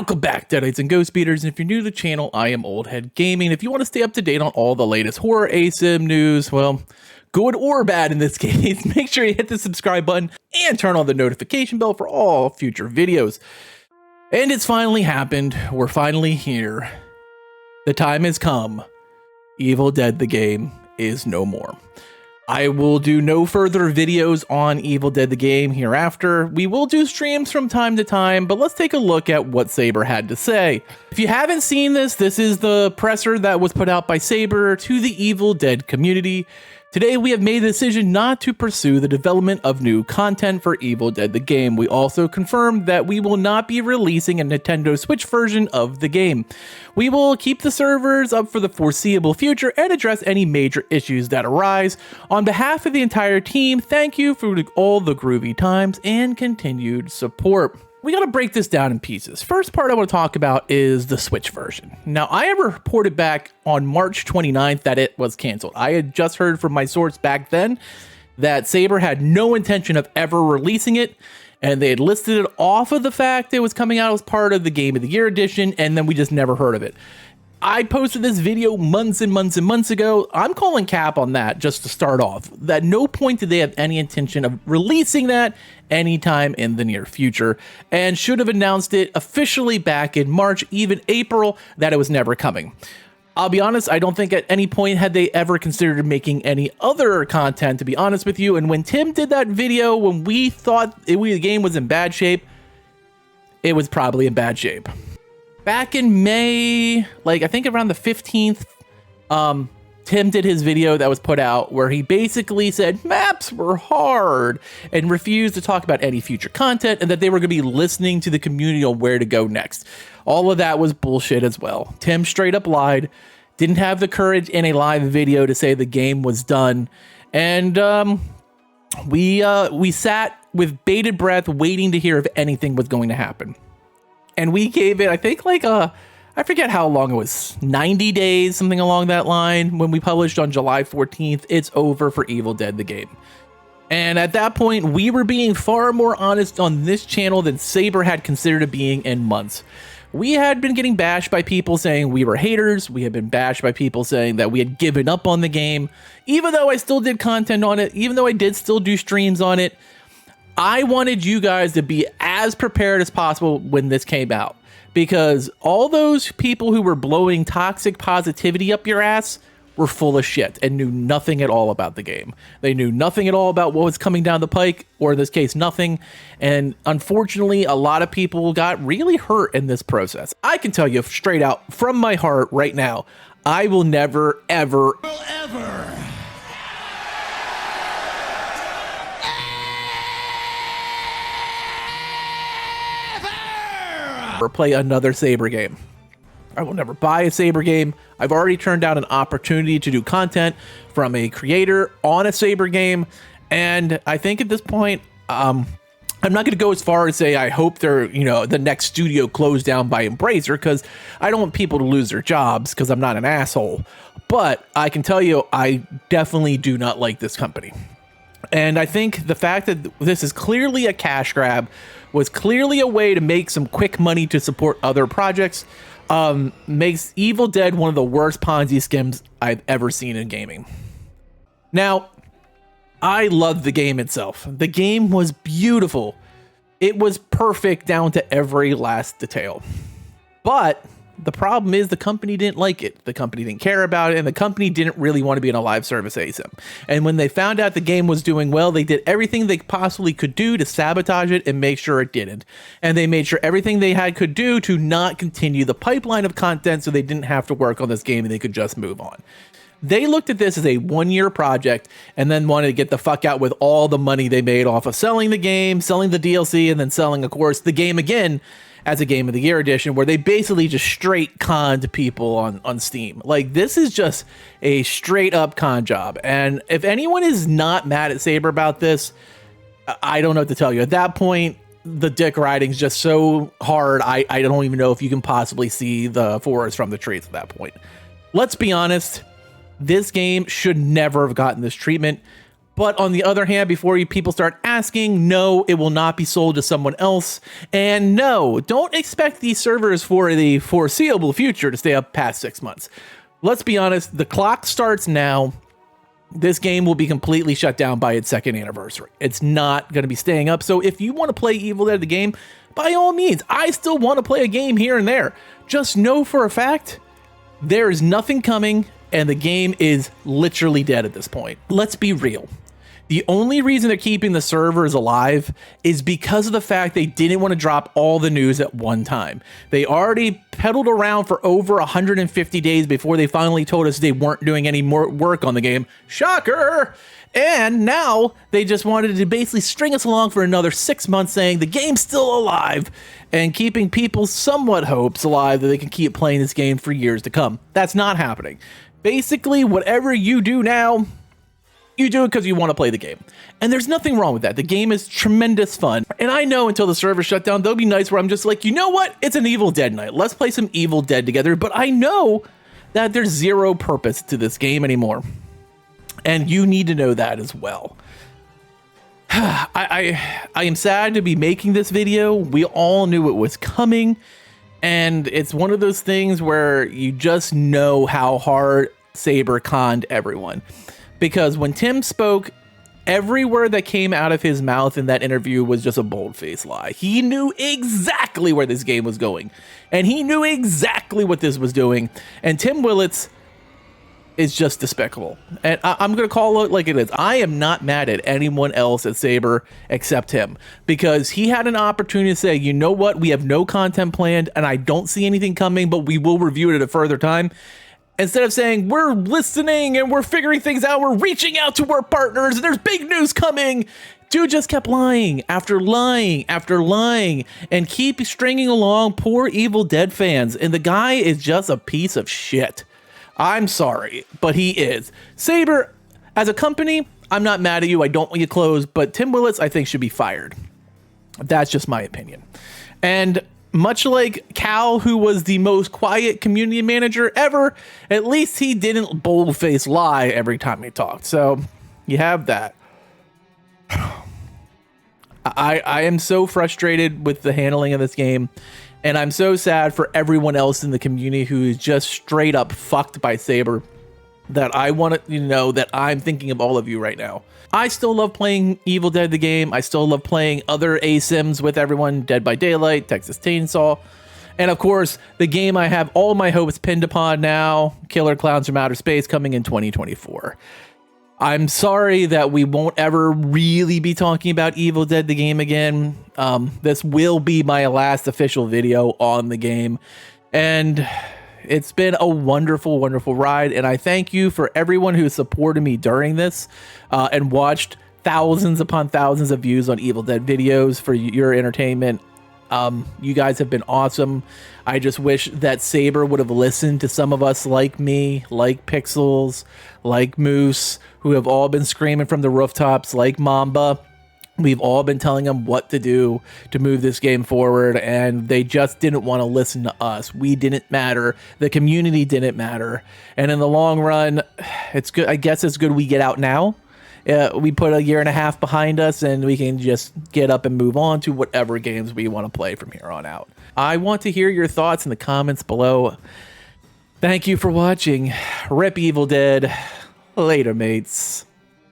Welcome back, Deadites and Ghost Beaters, and if you're new to the channel, I am Old Head Gaming. If you want to stay up to date on all the latest horror ASIM news, well, good or bad in this case, make sure you hit the subscribe button and turn on the notification bell for all future videos. And it's finally happened. We're finally here. The time has come. Evil Dead the game is no more. I will do no further videos on Evil Dead the game hereafter. We will do streams from time to time, but let's take a look at what Saber had to say. If you haven't seen this, this is the presser that was put out by Saber to the Evil Dead community. Today, we have made the decision not to pursue the development of new content for Evil Dead the game. We also confirmed that we will not be releasing a Nintendo Switch version of the game. We will keep the servers up for the foreseeable future and address any major issues that arise. On behalf of the entire team, thank you for all the groovy times and continued support. We got to break this down in pieces. First part I want to talk about is the Switch version. Now, I have reported back on March 29th that it was canceled. I had just heard from my source back then that Saber had no intention of ever releasing it, and they had listed it off of the fact it was coming out as part of the Game of the Year edition, and then we just never heard of it. I posted this video months and months and months ago. I'm calling cap on that just to start off. At no point did they have any intention of releasing that anytime in the near future, and should have announced it officially back in March, even April, that it was never coming. I'll be honest, I don't think at any point had they ever considered making any other content, to be honest with you. And when Tim did that video, when we thought the game was in bad shape, it was probably in bad shape. Back in May, like I think around the 15th, Tim did his video that was put out where he basically said maps were hard and refused to talk about any future content, and that they were going to be listening to the community on where to go next. All of that was bullshit as well. Tim straight up lied, didn't have the courage in a live video to say the game was done, and we sat with bated breath waiting to hear if anything was going to happen. And we gave it, I think, like I forget how long it was, 90 days, something along that line. When we published on July 14th, it's over for Evil Dead the game. And at that point, we were being far more honest on this channel than Saber had considered it being in months. We had been getting bashed by people saying we were haters. We had been bashed by people saying that we had given up on the game. Even though I still did content on it, even though I did still do streams on it, I wanted you guys to be as prepared as possible when this came out, because all those people who were blowing toxic positivity up your ass were full of shit and knew nothing at all about the game. They knew nothing at all about what was coming down the pike, or in this case, nothing. And unfortunately, a lot of people got really hurt in this process. I can tell you straight out from my heart right now, I will never, ever, or play another Saber game. I will never buy a Saber game. I've already turned down an opportunity to do content from a creator on a Saber game, and I think at this point, I'm not going to go as far as say I hope they're, the next studio closed down by Embracer, because I don't want people to lose their jobs, because I'm not an asshole. But I can tell you, I definitely do not like this company. And I think the fact that this is clearly a cash grab, was clearly a way to make some quick money to support other projects, makes Evil Dead one of the worst Ponzi schemes I've ever seen in gaming. Now, I loved the game itself. The game was beautiful. It was perfect down to every last detail. But the problem is the company didn't like it. The company didn't care about it, and the company didn't really want to be in a live service ASIM. And when they found out the game was doing well, they did everything they possibly could do to sabotage it and make sure it didn't. And they made sure everything they could do to not continue the pipeline of content, so they didn't have to work on this game and they could just move on. They looked at this as a one-year project and then wanted to get the fuck out with all the money they made off of selling the game, selling the DLC, and then selling, of course, the game again as a Game of the Year edition, where they basically just straight conned people on Steam. Like, this is just a straight up con job. And if anyone is not mad at Saber about this, I don't know what to tell you. At that point, the dick riding's just so hard, I don't even know if you can possibly see the forest from the trees at that point. Let's be honest, this game should never have gotten this treatment. But on the other hand, before people start asking, no, it will not be sold to someone else. And no, don't expect these servers for the foreseeable future to stay up past 6 months. Let's be honest, the clock starts now. This game will be completely shut down by its 2nd anniversary. It's not going to be staying up. So if you want to play Evil Dead the game, by all means, I still want to play a game here and there. Just know for a fact, there is nothing coming and the game is literally dead at this point. Let's be real. The only reason they're keeping the servers alive is because of the fact they didn't want to drop all the news at one time. They already peddled around for over 150 days before they finally told us they weren't doing any more work on the game. Shocker! And now they just wanted to basically string us along for another 6 months saying the game's still alive and keeping people's somewhat hopes alive that they can keep playing this game for years to come. That's not happening. Basically, whatever you do now, you do it because you want to play the game. And there's nothing wrong with that. The game is tremendous fun. And I know until the server shut down, there'll be nights where I'm just like, you know what? It's an Evil Dead night. Let's play some Evil Dead together. But I know that there's zero purpose to this game anymore. And you need to know that as well. I am sad to be making this video. We all knew it was coming. And it's one of those things where you just know how hard Saber conned everyone. Because when Tim spoke, every word that came out of his mouth in that interview was just a bold-faced lie. He knew exactly where this game was going. And he knew exactly what this was doing. And Tim Willit is just despicable. And I'm going to call it like it is. I am not mad at anyone else at Saber except him. Because he had an opportunity to say, you know what? We have no content planned and I don't see anything coming, but we will review it at a further time. Instead of saying, we're listening and we're figuring things out, we're reaching out to our partners and there's big news coming. Dude just kept lying after lying after lying and keep stringing along poor Evil Dead fans. And the guy is just a piece of shit. I'm sorry, but he is. Saber, as a company, I'm not mad at you. I don't want you closed, but Tim Willit, I think, should be fired. That's just my opinion. And much like Cal, who was the most quiet community manager ever, at least he didn't bold-faced lie every time he talked. So you have that. I am so frustrated with the handling of this game, and I'm so sad for everyone else in the community who is just straight up fucked by Saber, that I want you to know that I'm thinking of all of you right now. I still love playing Evil Dead the game. I still love playing other ASIMs with everyone, Dead by Daylight, Texas Chainsaw, and of course, the game I have all my hopes pinned upon now, Killer Clowns from Outer Space, coming in 2024. I'm sorry that we won't ever really be talking about Evil Dead the game again. This will be my last official video on the game, and it's been a wonderful, wonderful ride, and I thank you for everyone who supported me during this and watched thousands upon thousands of views on Evil Dead videos for your entertainment. You guys have been awesome. I just wish that Saber would have listened to some of us like me, like Pixels, like Moose, who have all been screaming from the rooftops, like Mamba. We've all been telling them what to do to move this game forward, and they just didn't want to listen to us. We didn't matter. The community didn't matter. And in the long run, it's good. I guess it's good we get out now. We put a year and a half behind us, and we can just get up and move on to whatever games we want to play from here on out. I want to hear your thoughts in the comments below. Thank you for watching. Rip Evil Dead. Later, mates.